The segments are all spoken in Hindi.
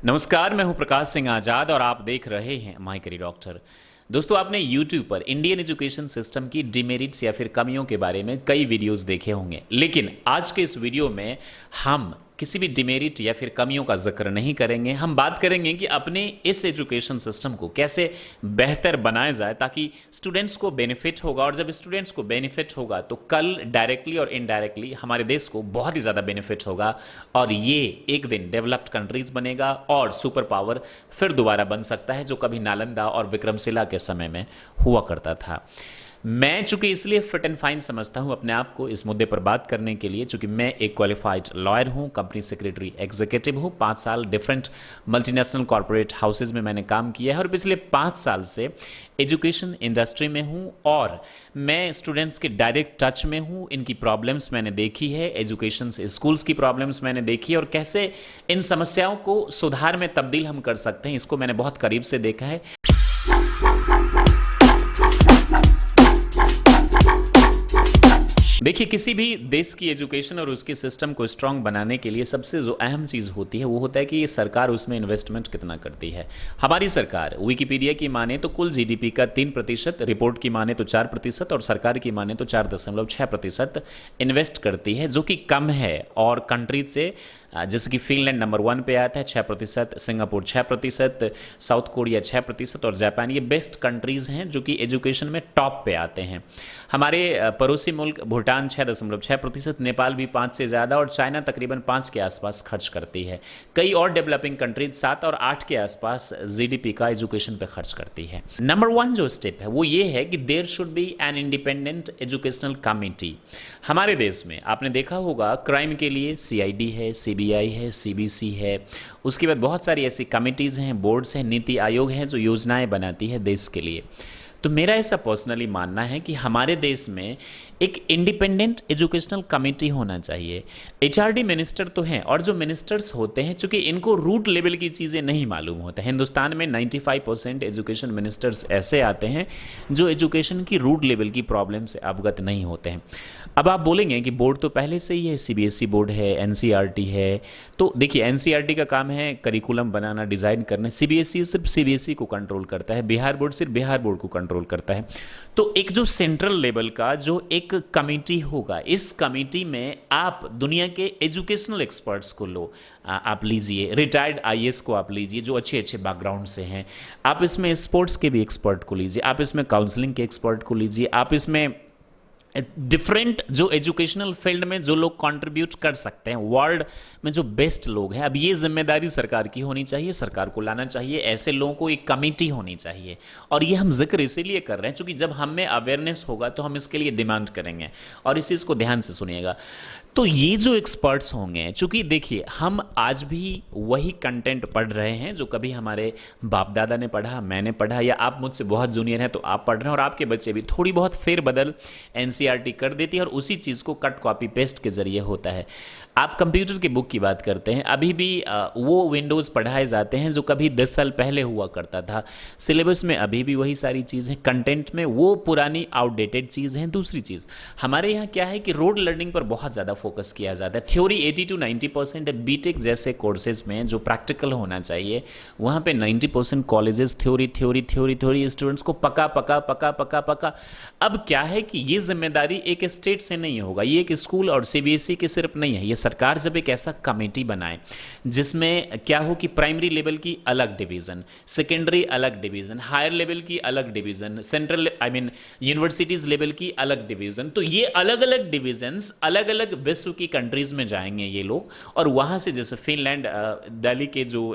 नमस्कार, मैं हूं प्रकाश सिंह आजाद और आप देख रहे हैं माय करियर डॉक्टर। दोस्तों, आपने YouTube पर इंडियन एजुकेशन सिस्टम की डिमेरिट्स या फिर कमियों के बारे में कई वीडियोस देखे होंगे, लेकिन आज के इस वीडियो में हम किसी भी डिमेरिट या फिर कमियों का जिक्र नहीं करेंगे। हम बात करेंगे कि अपने इस एजुकेशन सिस्टम को कैसे बेहतर बनाया जाए ताकि स्टूडेंट्स को बेनिफिट होगा, और जब स्टूडेंट्स को बेनिफिट होगा तो कल डायरेक्टली और इनडायरेक्टली हमारे देश को बहुत ही ज़्यादा बेनिफिट होगा और ये एक दिन डेवलप्ड कंट्रीज बनेगा और सुपर पावर फिर दोबारा बन सकता है, जो कभी नालंदा और विक्रमशिला के समय में हुआ करता था। मैं चूंकि इसलिए फिट एंड फाइन समझता हूं अपने आप को इस मुद्दे पर बात करने के लिए, चूंकि मैं एक क्वालिफाइड लॉयर हूं, कंपनी सेक्रेटरी एग्जीक्यूटिव हूं, 5 साल डिफरेंट मल्टीनेशनल कॉर्पोरेट हाउसेज में मैंने काम किया है और पिछले 5 साल से एजुकेशन इंडस्ट्री में हूं और मैं स्टूडेंट्स के डायरेक्ट टच में हूं। इनकी प्रॉब्लम्स मैंने देखी है, एजुकेशन स्कूल्स की प्रॉब्लम्स मैंने देखी है और कैसे इन समस्याओं को सुधार में तब्दील हम कर सकते हैं, इसको मैंने बहुत करीब से देखा है। देखिए, किसी भी देश की एजुकेशन और उसके सिस्टम को स्ट्रांग बनाने के लिए सबसे जो अहम चीज़ होती है वो होता है कि ये सरकार उसमें इन्वेस्टमेंट कितना करती है। हमारी सरकार विकिपीडिया की माने तो कुल जीडीपी का 3%, रिपोर्ट की माने तो 4% और सरकार की माने तो 4.6% इन्वेस्ट करती है, जो कि कम है। और कंट्रीज से जैसे कि फिनलैंड नंबर 1 पे आता है 6%, सिंगापुर 6%, साउथ कोरिया 6% और जापान, ये बेस्ट कंट्रीज़ हैं जो कि एजुकेशन में टॉप पे आते हैं। हमारे पड़ोसी मुल्क भूटान 6.6%, नेपाल भी 5 से ज़्यादा और चाइना तकरीबन 5 के आसपास खर्च करती है। कई और डेवलपिंग कंट्रीज 7 और 8 के आसपास जीडीपी का एजुकेशन पे खर्च करती है। नंबर 1 जो स्टेप है वो ये है कि there should be an independent educational committee. हमारे देश में आपने देखा होगा क्राइम के लिए सीआईडी है, सीबीआई है, सीबीसी है, उसके बाद बहुत सारी ऐसी कमिटीज़ हैं, बोर्ड्स हैं, नीति आयोग हैं जो योजनाएं बनाती है देश के लिए। तो मेरा ऐसा पर्सनली मानना है कि हमारे देश में एक इंडिपेंडेंट एजुकेशनल कमेटी होना चाहिए। एचआरडी मिनिस्टर तो हैं और जो मिनिस्टर्स होते हैं चूंकि इनको रूट लेवल की चीज़ें नहीं मालूम होता। हिंदुस्तान में 95% एजुकेशन मिनिस्टर्स ऐसे आते हैं जो एजुकेशन की रूट लेवल की प्रॉब्लम से अवगत नहीं होते हैं। अब आप बोलेंगे कि बोर्ड तो पहले से ही है, सीबीएसई बोर्ड है, एनसीईआरटी है। तो देखिए, एनसीईआरटी का काम है करिकुलम बनाना, डिज़ाइन करना। सीबीएसई सिर्फ सीबीएसई को कंट्रोल करता है, बिहार बोर्ड सिर्फ बिहार बोर्ड को कंट्रोल करता है। तो एक जो सेंट्रल लेवल का जो एक कमेटी होगा, इस कमेटी में आप दुनिया के एजुकेशनल एक्सपर्ट्स को लो, आप लीजिए रिटायर्ड आईएएस को आप लीजिए जो अच्छे अच्छे बैकग्राउंड से हैं, आप इसमें स्पोर्ट्स के भी एक्सपर्ट को लीजिए, आप इसमें काउंसलिंग के एक्सपर्ट को लीजिए, आप इसमें डिफरेंट जो एजुकेशनल फील्ड में जो लोग कंट्रीब्यूट कर सकते हैं, वर्ल्ड में जो बेस्ट लोग हैं। अब ये जिम्मेदारी सरकार की होनी चाहिए, सरकार को लाना चाहिए, ऐसे लोगों को एक कमेटी होनी चाहिए। और ये हम जिक्र इसीलिए कर रहे हैं क्योंकि जब हम में अवेयरनेस होगा तो हम इसके लिए डिमांड करेंगे, और इस चीज़ को ध्यान से सुनिएगा। तो ये जो एक्सपर्ट्स होंगे, चूंकि देखिए हम आज भी वही कंटेंट पढ़ रहे हैं जो कभी हमारे बाप दादा ने पढ़ा, मैंने पढ़ा, या आप मुझसे बहुत जूनियर हैं तो आप पढ़ रहे हैं, और आपके बच्चे भी थोड़ी बहुत फेरबदल एनसीईआरटी कर देती है और उसी चीज़ को कट कॉपी पेस्ट के जरिए होता है। आप कंप्यूटर की बुक की बात करते हैं, अभी भी वो विंडोज़ पढ़ाए जाते हैं जो कभी 10 साल पहले हुआ करता था। सिलेबस में अभी भी वही सारी चीज़ें, कंटेंट में वो पुरानी आउटडेटेड चीज़ हैं। दूसरी चीज़ हमारे यहाँ क्या है कि रोड लर्निंग पर बहुत ज़्यादा फोकस किया जाता है। थ्योरी 80 to 90% है। बीटेक जैसे कोर्सेज में जो प्रैक्टिकल होना चाहिए वहाँ पे 90% colleges theory theory theory theory, students को पका पका पका पका पका। अब क्या है कि ये जिम्मेदारी एक स्टेट से नहीं होगा, ये एक स्कूल और सीबीएसई के सिर्फ नहीं है। ये सरकार जब एक ऐसा कमेटी बनाए जिसमें क्या हो कि प्राइमरी लेवल की अलग डिवीज़न, सेकेंडरी अलग डिवीज़न, हायर लेवल की अलग डिवीज़न, सेंट्रल यूनिवर्सिटीज़ लेवल की अलग डिवीज़न, तो ये अलग अलग डिवीजन्स अलग अलग विश्व की कंट्रीज में जाएंगे ये लोग, और वहाँ से जैसे फिनलैंड, दिल्ली के जो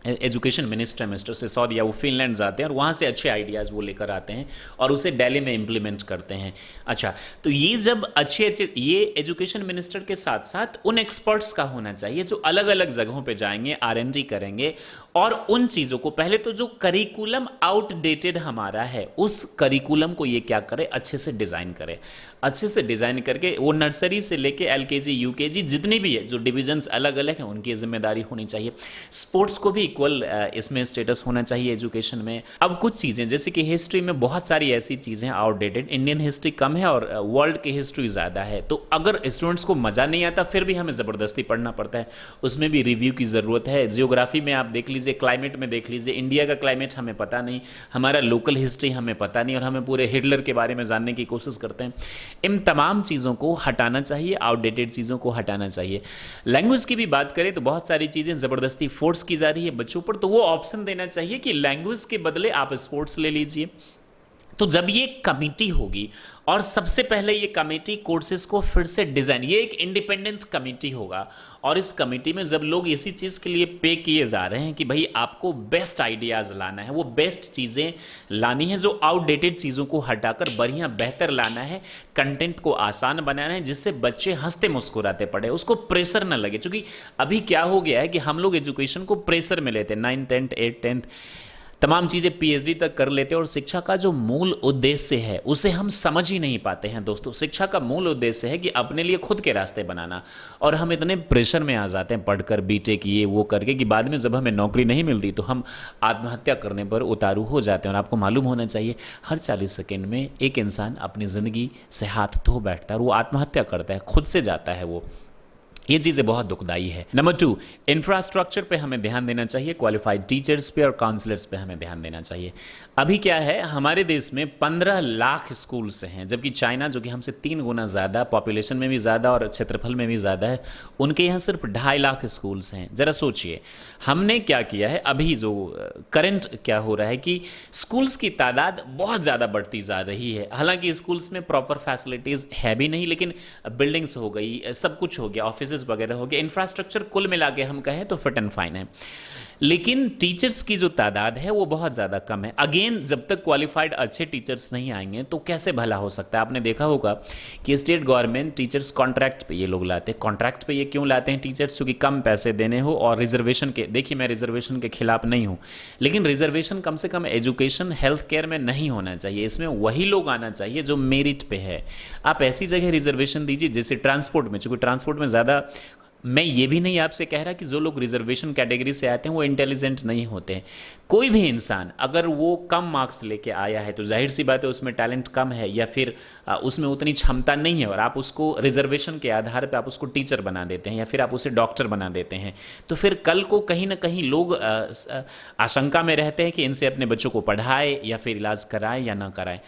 एजुकेशन मिनिस्टर मिस्टर सिसोदिया, वो फिनलैंड जाते हैं और वहाँ से अच्छे आइडियाज़ वो लेकर आते हैं और उसे दिल्ली में इम्प्लीमेंट करते हैं। अच्छा, तो ये जब अच्छे अच्छे, ये एजुकेशन मिनिस्टर के साथ साथ उन एक्सपर्ट्स का होना चाहिए जो अलग अलग जगहों पे जाएंगे, आरएनडी करेंगे और उन चीज़ों को, पहले तो जो करिकुलम आउटडेटेड हमारा है उस करिकुलम को ये क्या करे, अच्छे से डिज़ाइन करे। अच्छे से डिज़ाइन करके वो नर्सरी से लेके एलकेजी यूकेजी जितनी भी है जो डिविजन्स अलग अलग हैं उनकी जिम्मेदारी होनी चाहिए। स्पोर्ट्स को भी इक्वल इसमें स्टेटस होना चाहिए एजुकेशन में। अब कुछ चीज़ें जैसे कि हिस्ट्री में बहुत सारी ऐसी चीज़ें आउटडेटेड, इंडियन हिस्ट्री कम है और वर्ल्ड की हिस्ट्री ज़्यादा है, तो अगर स्टूडेंट्स को मज़ा नहीं आता फिर भी हमें ज़बरदस्ती पढ़ना पड़ता है, उसमें भी रिव्यू की ज़रूरत है। जियोग्राफी में आप देख लीजिए, क्लाइमेट में देख लीजिए, इंडिया का क्लाइमेट हमें पता नहीं, हमारा लोकल हिस्ट्री हमें पता नहीं और हमें पूरे हिटलर के बारे में जानने की कोशिश करते हैं। इन तमाम चीज़ों को हटाना चाहिए, आउटडेटेड चीज़ों को हटाना चाहिए। लैंग्वेज की भी बात करें तो बहुत सारी चीज़ें ज़बरदस्ती फोर्स की जा रही है बच्चों पर, तो वो ऑप्शन देना चाहिए कि लैंग्वेज के बदले आप स्पोर्ट्स ले लीजिए। तो जब ये कमेटी होगी और सबसे पहले ये कमेटी कोर्सेज को फिर से डिज़ाइन, ये एक इंडिपेंडेंट कमेटी होगा और इस कमेटी में जब लोग इसी चीज़ के लिए पे किए जा रहे हैं कि भाई आपको बेस्ट आइडियाज़ लाना है, वो बेस्ट चीज़ें लानी है, जो आउटडेटेड चीज़ों को हटाकर बढ़िया बेहतर लाना है, कंटेंट को आसान बनाना है जिससे बच्चे हंसते मुस्कुराते पढ़े, उसको प्रेशर ना लगे। क्योंकि अभी क्या हो गया है कि हम लोग एजुकेशन को प्रेशर में लेते हैं, 9th 10th 8th 10th तमाम चीज़ें पीएचडी तक कर लेते हैं और शिक्षा का जो मूल उद्देश्य है उसे हम समझ ही नहीं पाते हैं। दोस्तों, शिक्षा का मूल उद्देश्य है कि अपने लिए खुद के रास्ते बनाना, और हम इतने प्रेशर में आ जाते हैं पढ़कर बीटेक ये वो करके कि बाद में जब हमें नौकरी नहीं मिलती तो हम आत्महत्या करने पर उतारू हो जाते हैं। और आपको मालूम होना चाहिए हर 40 सेकेंड में एक इंसान अपनी ज़िंदगी से हाथ धो बैठता है और वो आत्महत्या करता है, खुद से जाता है वो। ये चीज़ें बहुत दुखदाई है। नंबर 2, इंफ्रास्ट्रक्चर पे हमें ध्यान देना चाहिए, क्वालिफाइड टीचर्स पे और काउंसलर्स पे हमें ध्यान देना चाहिए। अभी क्या है, हमारे देश में 15 लाख स्कूल्स हैं, जबकि चाइना जो कि हमसे 3 गुना ज़्यादा, पॉपुलेशन में भी ज़्यादा और क्षेत्रफल में भी ज़्यादा है, उनके यहाँ सिर्फ 2.5 लाख स्कूल्स हैं। ज़रा सोचिए हमने क्या किया है। अभी जो करंट क्या हो रहा है कि स्कूल्स की तादाद बहुत ज़्यादा बढ़ती जा रही है। हालांकि स्कूल्स में प्रॉपर फैसिलिटीज़ है भी नहीं, लेकिन बिल्डिंग्स हो गई, सब कुछ हो गया, ऑफिस वगैरह हो गया, इंफ्रास्ट्रक्चर कुल मिला के हम कहें तो फिट एंड फाइन है, लेकिन टीचर्स की जो तादाद है वो बहुत ज़्यादा कम है। अगेन, जब तक क्वालिफाइड अच्छे टीचर्स नहीं आएंगे तो कैसे भला हो सकता है। आपने देखा होगा कि स्टेट गवर्नमेंट टीचर्स कॉन्ट्रैक्ट पे ये लोग लाते हैं। कॉन्ट्रैक्ट पे ये क्यों लाते हैं टीचर्स? क्योंकि कम पैसे देने हो और रिजर्वेशन के, देखिए मैं रिजर्वेशन के खिलाफ नहीं हूँ, लेकिन रिजर्वेशन कम से कम एजुकेशन हेल्थ केयर में नहीं होना चाहिए। इसमें वही लोग आना चाहिए जो मेरिट पे है। आप ऐसी जगह रिजर्वेशन दीजिए जैसे ट्रांसपोर्ट में, चूँकि ट्रांसपोर्ट में ज़्यादा, मैं ये भी नहीं आपसे कह रहा कि जो लोग रिजर्वेशन कैटेगरी से आते हैं वो इंटेलिजेंट नहीं होते हैं। कोई भी इंसान अगर वो कम मार्क्स लेके आया है तो जाहिर सी बात है उसमें टैलेंट कम है या फिर उसमें उतनी क्षमता नहीं है, और आप उसको रिजर्वेशन के आधार पर आप उसको टीचर बना देते हैं या फिर आप उसे डॉक्टर बना देते हैं, तो फिर कल को कहीं ना कहीं लोग आशंका में रहते हैं कि इनसे अपने बच्चों को पढ़ाए या फिर इलाज कराए या ना कराए।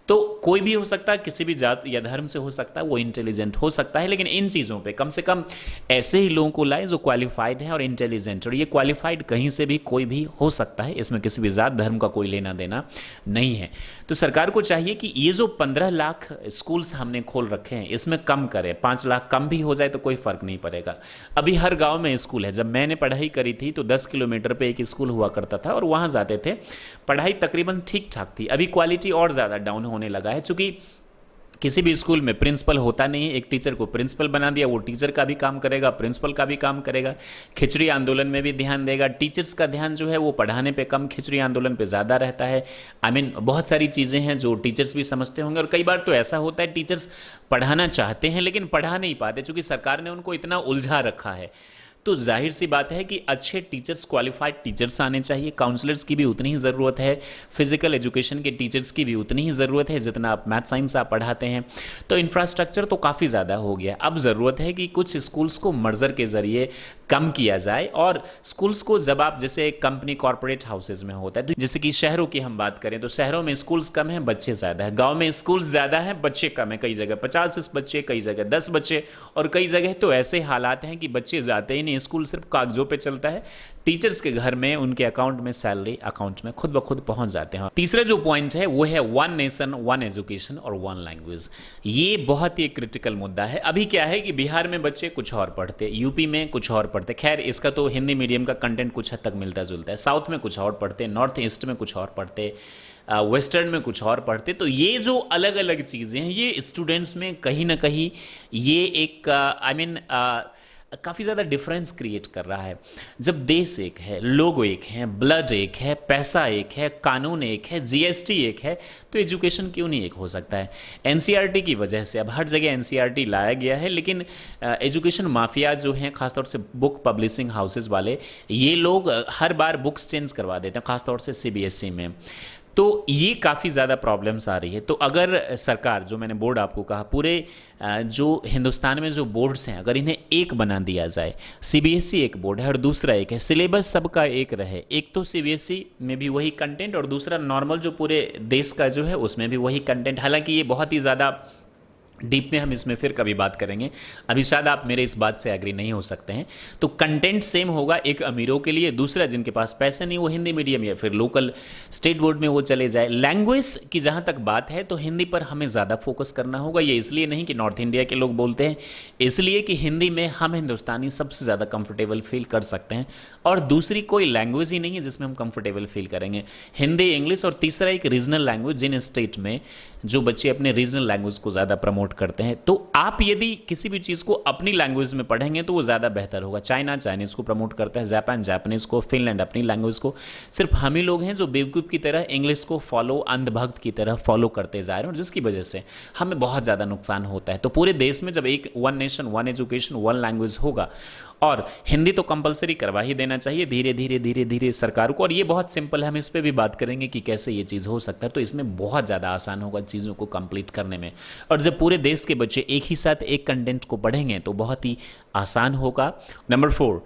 तो कोई भी हो सकता है, किसी भी जात या धर्म से हो सकता है, वो इंटेलिजेंट हो सकता है, लेकिन इन चीज़ों पे कम से कम ऐसे ही लोगों को लाए जो क्वालिफाइड हैं और इंटेलिजेंट। और ये क्वालिफाइड कहीं से भी कोई भी हो सकता है, इसमें किसी भी जात धर्म का कोई लेना देना नहीं है। तो सरकार को चाहिए कि ये जो 15 लाख स्कूल्स हमने खोल रखे हैं इसमें कम करें। 5 लाख कम भी हो जाए तो कोई फ़र्क नहीं पड़ेगा। अभी हर गाँव में स्कूल है। जब मैंने पढ़ाई करी थी तो 10 किलोमीटर पर एक स्कूल हुआ करता था और वहाँ जाते थे, पढ़ाई तकरीबन ठीक ठाक थी। अभी क्वालिटी और ज़्यादा डाउन होने लगा है, चूंकि किसी भी स्कूल में प्रिंसिपल होता नहीं है। एक टीचर को प्रिंसिपल बना दिया, वो टीचर का भी काम करेगा, प्रिंसिपल का भी काम करेगा, खिचड़ी आंदोलन में भी ध्यान देगा। टीचर्स का ध्यान जो है वो पढ़ाने पे कम, खिचड़ी आंदोलन पे ज़्यादा रहता है। बहुत सारी चीज़ें हैं जो टीचर्स भी समझते होंगे, और कई बार तो ऐसा होता है टीचर्स पढ़ाना चाहते हैं लेकिन पढ़ा नहीं पाते, चूँकि सरकार ने उनको इतना उलझा रखा है। तो जाहिर सी बात है कि अच्छे टीचर्स, क्वालिफाइड टीचर्स आने चाहिए। काउंसलर्स की भी उतनी ही ज़रूरत है, फिजिकल एजुकेशन के टीचर्स की भी उतनी ही ज़रूरत है जितना आप मैथ साइंस आप पढ़ाते हैं। तो इंफ्रास्ट्रक्चर तो काफ़ी ज़्यादा हो गया, अब ज़रूरत है कि कुछ स्कूल्स को मर्जर के ज़रिए कम किया जाए। और स्कूल्स को जब आप, जैसे कंपनी कॉर्पोरेट हाउसेज में होता है, तो जैसे कि शहरों की हम बात करें तो शहरों में स्कूल्स कम हैं, बच्चे ज़्यादा है। गाँव में स्कूल्स ज़्यादा हैं, बच्चे कम है। कई जगह 50 बच्चे, कई जगह 10 बच्चे, और कई जगह तो ऐसे हालात हैं कि बच्चे जाते ही नहीं, स्कूल सिर्फ कागजों पे चलता है। टीचर्स के घर में, उनके अकाउंट में सैलरी अकाउंट में खुद ब खुद पहुंच जाते हैं। तीसरा जो पॉइंट है वो है वन नेशन वन एजुकेशन और वन लैंग्वेज। ये बहुत ही क्रिटिकल मुद्दा है। अभी क्या है कि बिहार में बच्चे कुछ और पढ़ते, यूपी में कुछ और पढ़ते, खैर इसका तो हिंदी मीडियम का कंटेंट कुछ हद तक मिलता जुलता है, साउथ में कुछ और पढ़ते, नॉर्थ ईस्ट में कुछ और पढ़ते, वेस्टर्न में कुछ और पढ़ते। तो ये जो अलग अलग चीज़ें हैं ये स्टूडेंट्स में कहीं ना कहीं ये एक काफ़ी ज़्यादा डिफरेंस क्रिएट कर रहा है। जब देश एक है, लोग एक हैं, ब्लड एक है, पैसा एक है, कानून एक है, जीएसटी एक है, तो एजुकेशन क्यों नहीं एक हो सकता है? एनसीईआरटी की वजह से अब हर जगह एनसीईआरटी लाया गया है, लेकिन एजुकेशन माफिया जो हैं, खासतौर से बुक पब्लिशिंग हाउसेज वाले, ये लोग हर बार बुक्स चेंज करवा देते हैं, खासतौर से सीबीएसई में। तो ये काफ़ी ज़्यादा प्रॉब्लम्स आ रही है। तो अगर सरकार, जो मैंने बोर्ड आपको कहा, पूरे जो हिंदुस्तान में जो बोर्ड्स हैं, अगर इन्हें एक बना दिया जाए, सीबीएसई एक बोर्ड है और दूसरा एक है, सिलेबस सबका एक रहे, एक तो सीबीएसई में भी वही कंटेंट और दूसरा नॉर्मल जो पूरे देश का जो है उसमें भी वही कंटेंट। हालांकि ये बहुत ही ज़्यादा डीप में हम इसमें फिर कभी बात करेंगे, अभी शायद आप मेरे इस बात से एग्री नहीं हो सकते हैं। तो कंटेंट सेम होगा, एक अमीरों के लिए, दूसरा जिनके पास पैसे नहीं वो हिंदी मीडियम या फिर लोकल स्टेट बोर्ड में वो चले जाए। लैंग्वेज की जहाँ तक बात है तो हिंदी पर हमें ज़्यादा फोकस करना होगा। ये इसलिए नहीं कि नॉर्थ इंडिया के लोग बोलते हैं, इसलिए कि हिंदी में हम हिंदुस्तानी सबसे ज़्यादा कंफर्टेबल फील कर सकते हैं और दूसरी कोई लैंग्वेज ही नहीं है जिसमें हम कंफर्टेबल फील करेंगे। हिंदी, इंग्लिश और तीसरा एक रीजनल लैंग्वेज, जिन स्टेट में जो बच्चे अपने रीजनल लैंग्वेज को ज़्यादा प्रमोट करते हैं। तो आप यदि किसी भी चीज़ को अपनी लैंग्वेज में पढ़ेंगे तो वो ज़्यादा बेहतर होगा। चाइना चाइनीज़ को प्रमोट करता है, जापान जापानीज़ को, फिनलैंड अपनी लैंग्वेज को। सिर्फ हम ही लोग हैं जो बेवकूफ़ की तरह इंग्लिश को फॉलो, अंधभक्त की तरह फॉलो करते जा रहे हैं और जिसकी वजह से हमें बहुत ज़्यादा नुकसान होता है। तो पूरे देश में जब एक one nation one education one language होगा, और हिंदी तो कंपलसरी करवा ही देना चाहिए धीरे धीरे धीरे धीरे सरकार को, और ये बहुत सिंपल है, हम इस पर भी बात करेंगे कि कैसे ये चीज़ हो सकता है। तो इसमें बहुत ज़्यादा आसान होगा चीज़ों को कंप्लीट करने में, और जब पूरे देश के बच्चे एक ही साथ एक कंटेंट को पढ़ेंगे तो बहुत ही आसान होगा। Number 4,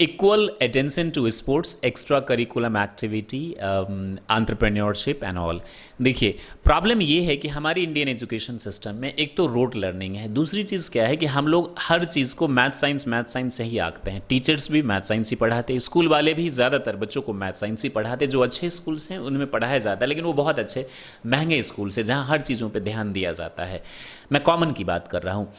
equal attention to sports, extra curriculum activity, entrepreneurship and all. देखिए, प्रॉब्लम ये है कि हमारी इंडियन एजुकेशन सिस्टम में एक तो रोट लर्निंग है, दूसरी चीज़ क्या है कि हम लोग हर चीज़ को मैथ साइंस से ही आंकते हैं। टीचर्स भी मैथ साइंस ही पढ़ाते हैं, स्कूल वाले भी ज़्यादातर बच्चों को मैथ साइंस ही पढ़ाते हैं। जो अच्छे स्कूल्स हैं उनमें पढ़ाया जाता है, लेकिन वो बहुत अच्छे महंगे स्कूल्स हैं जहाँ हर चीज़ों पर ध्यान दिया जाता है। मैं कॉमन की बात कर रहा हूँ।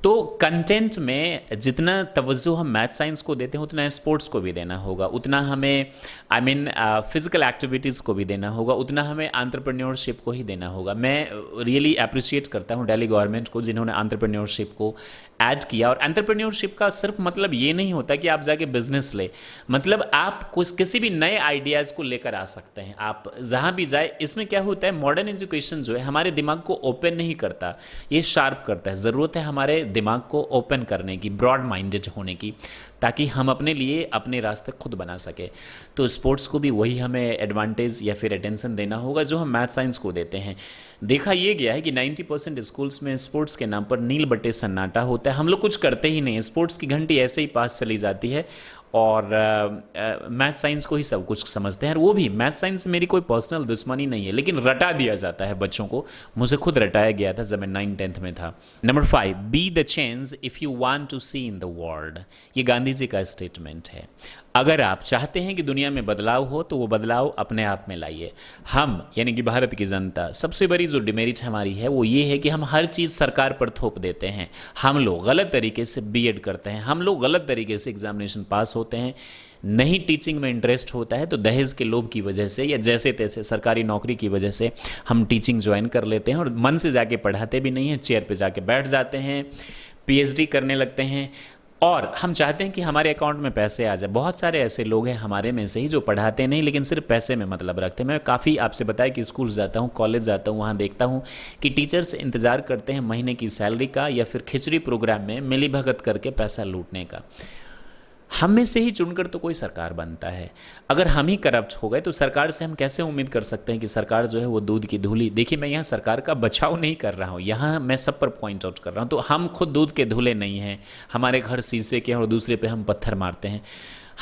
तो कंटेंट में जितना तवज्जो हम मैथ साइंस को देते हैं उतना स्पोर्ट्स को भी देना होगा, उतना हमें फिजिकल एक्टिविटीज़ को भी देना होगा, उतना हमें एंटरप्रेन्योरशिप को ही देना होगा। मैं रियली अप्रिशिएट करता हूँ दिल्ली गवर्नमेंट को जिन्होंने एंटरप्रेन्योरशिप को ऐड किया। और एंटरप्रेन्योरशिप का सिर्फ मतलब ये नहीं होता कि आप जाके बिजनेस ले, मतलब आप किसी भी नए आइडियाज़ को लेकर आ सकते हैं, आप जहाँ भी जाए। इसमें क्या होता है, मॉडर्न एजुकेशन जो है हमारे दिमाग को ओपन नहीं करता, ये शार्प करता है। ज़रूरत है हमारे दिमाग को ओपन करने की, ब्रॉड माइंडेड होने की, ताकि हम अपने लिए अपने रास्ते खुद बना सके। तो स्पोर्ट्स को भी वही हमें एडवांटेज या फिर अटेंशन देना होगा जो हम मैथ साइंस को देते हैं। देखा ये गया है कि 90% स्कूल्स में स्पोर्ट्स के नाम पर नील बट्टे सन्नाटा होता है, हम लोग कुछ करते ही नहीं है, स्पोर्ट्स की घंटी ऐसे ही पास चली जाती है और मैथ साइंस को ही सब कुछ समझते हैं। और वो भी मैथ साइंस से मेरी कोई पर्सनल दुश्मनी नहीं है, लेकिन रटा दिया जाता है बच्चों को। मुझे खुद रटाया गया था जब मैं 9th-10th में था। Number 5, be the change if you want to see in the world. ये गांधी जी का स्टेटमेंट है। अगर आप चाहते हैं कि दुनिया में बदलाव हो तो वो बदलाव अपने आप में लाइए। हम यानी कि भारत की जनता, सबसे बड़ी जो डिमेरिट हमारी है वो ये है कि हम हर चीज़ सरकार पर थोप देते हैं। हम लोग गलत तरीके से बीएड करते हैं, हम लोग गलत तरीके से एग्जामिनेशन पास होते हैं, नहीं टीचिंग में इंटरेस्ट होता है तो दहेज के लोभ की वजह से या जैसे तैसे सरकारी नौकरी की वजह से हम टीचिंग ज्वाइन कर लेते हैं और मन से जाके पढ़ाते भी नहीं हैं, चेयर पे जाके बैठ जाते हैं, पीएचडी करने लगते हैं और हम चाहते हैं कि हमारे अकाउंट में पैसे आ जाए। बहुत सारे ऐसे लोग हैं हमारे में से ही जो पढ़ाते नहीं लेकिन सिर्फ पैसे में मतलब रखते हैं। मैं काफ़ी आपसे बताया कि स्कूल जाता हूँ, कॉलेज जाता हूँ, वहाँ देखता हूँ कि टीचर्स इंतज़ार करते हैं महीने की सैलरी का या फिर खिचड़ी प्रोग्राम में मिली भगत करके पैसा लूटने का। हम में से ही चुनकर तो कोई सरकार बनता है। अगर हम ही करप्ट हो गए तो सरकार से हम कैसे उम्मीद कर सकते हैं कि सरकार जो है वो दूध की धूली। देखिए, मैं यहाँ सरकार का बचाव नहीं कर रहा हूँ, यहाँ मैं सब पर पॉइंट आउट कर रहा हूँ। तो हम खुद दूध के धूले नहीं हैं, हमारे घर शीशे के हैं और दूसरे पे हम पत्थर मारते हैं।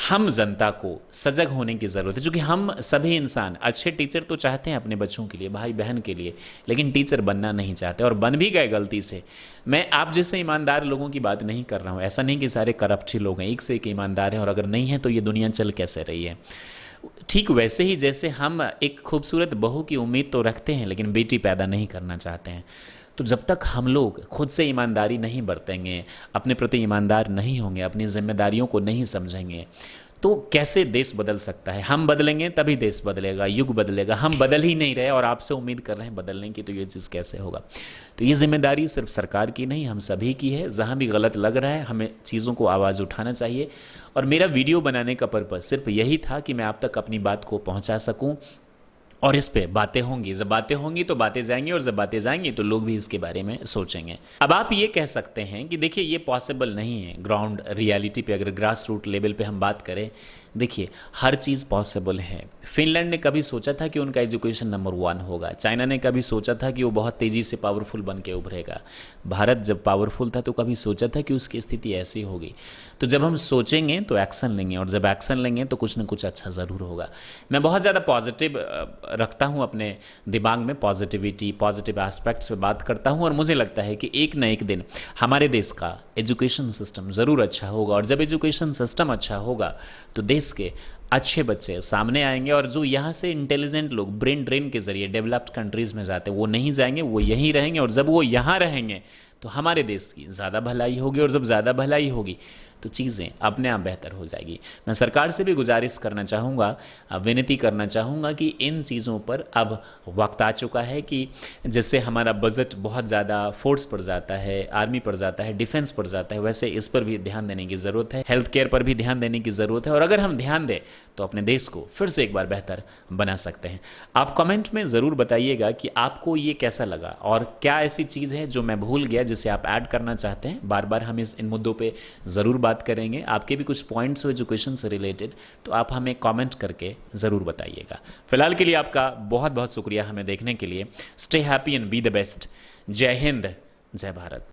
हम जनता को सजग होने की ज़रूरत है, क्योंकि हम सभी इंसान अच्छे टीचर तो चाहते हैं अपने बच्चों के लिए, भाई बहन के लिए, लेकिन टीचर बनना नहीं चाहते और बन भी गए गलती से। मैं आप जैसे ईमानदार लोगों की बात नहीं कर रहा हूँ, ऐसा नहीं कि सारे करप्ट ही लोग हैं, एक से एक ईमानदार हैं और अगर नहीं है तो ये दुनिया चल कैसे रही है। ठीक वैसे ही जैसे हम एक खूबसूरत बहू की उम्मीद तो रखते हैं लेकिन बेटी पैदा नहीं करना चाहते हैं। तो जब तक हम लोग खुद से ईमानदारी नहीं बरतेंगे, अपने प्रति ईमानदार नहीं होंगे, अपनी जिम्मेदारियों को नहीं समझेंगे, तो कैसे देश बदल सकता है? हम बदलेंगे तभी देश बदलेगा, युग बदलेगा। हम बदल ही नहीं रहे और आपसे उम्मीद कर रहे हैं बदलने की, तो ये चीज़ कैसे होगा? तो ये जिम्मेदारी सिर्फ सरकार की नहीं, हम सभी की है। जहाँ भी गलत लग रहा है हमें चीज़ों को आवाज़ उठाना चाहिए। और मेरा वीडियो बनाने का पर्पज़ सिर्फ यही था कि मैं आप तक अपनी बात को पहुँचा सकूँ, और इस पे बातें होंगी। जब बातें होंगी तो बातें जाएंगी, और जब बातें जाएंगी तो लोग भी इसके बारे में सोचेंगे। अब आप ये कह सकते हैं कि देखिए ये पॉसिबल नहीं है ग्राउंड रियलिटी पे, अगर ग्रास रूट लेवल पे हम बात करें। देखिए हर चीज़ पॉसिबल है। फिनलैंड ने कभी सोचा था कि उनका एजुकेशन नंबर 1 होगा? चाइना ने कभी सोचा था कि वो बहुत तेज़ी से पावरफुल बन के उभरेगा? भारत जब पावरफुल था तो कभी सोचा था कि उसकी स्थिति ऐसी होगी? तो जब हम सोचेंगे तो एक्शन लेंगे, और जब एक्शन लेंगे तो कुछ ना कुछ अच्छा ज़रूर होगा। मैं बहुत ज़्यादा पॉजिटिव रखता हूँ अपने दिमाग में, पॉजिटिविटी, पॉजिटिव एस्पेक्ट्स पे बात करता हूँ, और मुझे लगता है कि एक ना एक दिन हमारे देश का एजुकेशन सिस्टम ज़रूर अच्छा होगा। और जब एजुकेशन सिस्टम अच्छा होगा तो देश के अच्छे बच्चे सामने आएंगे, और जो यहाँ से इंटेलिजेंट लोग ब्रेन ड्रेन के जरिए डेवलप्ड कंट्रीज़ में जाते हैं वो नहीं जाएंगे, वो यहीं रहेंगे। और जब वो यहाँ रहेंगे तो हमारे देश की ज़्यादा भलाई होगी, और जब ज़्यादा भलाई होगी तो चीज़ें अपने आप बेहतर हो जाएगी। मैं सरकार से भी गुजारिश करना चाहूँगा, विनती करना चाहूँगा कि इन चीज़ों पर अब वक्त आ चुका है कि जैसे हमारा बजट बहुत ज़्यादा फोर्स पर जाता है, आर्मी पर जाता है, डिफेंस पर जाता है, वैसे इस पर भी ध्यान देने की ज़रूरत है। हेल्थ केयर पर भी ध्यान देने की ज़रूरत है, और अगर हम ध्यान दें तो अपने देश को फिर से एक बार बेहतर बना सकते हैं। आप कमेंट में ज़रूर बताइएगा कि आपको ये कैसा लगा, और क्या ऐसी चीज़ है जो मैं भूल गया जिसे आप ऐड करना चाहते हैं। बार बार हम इन मुद्दों पर ज़रूर बात करेंगे। आपके भी कुछ पॉइंट्स हो एजुकेशन से रिलेटेड तो आप हमें कमेंट करके ज़रूर बताइएगा। फिलहाल के लिए आपका बहुत बहुत शुक्रिया हमें देखने के लिए। Stay happy and be the best. जय हिंद, जय भारत।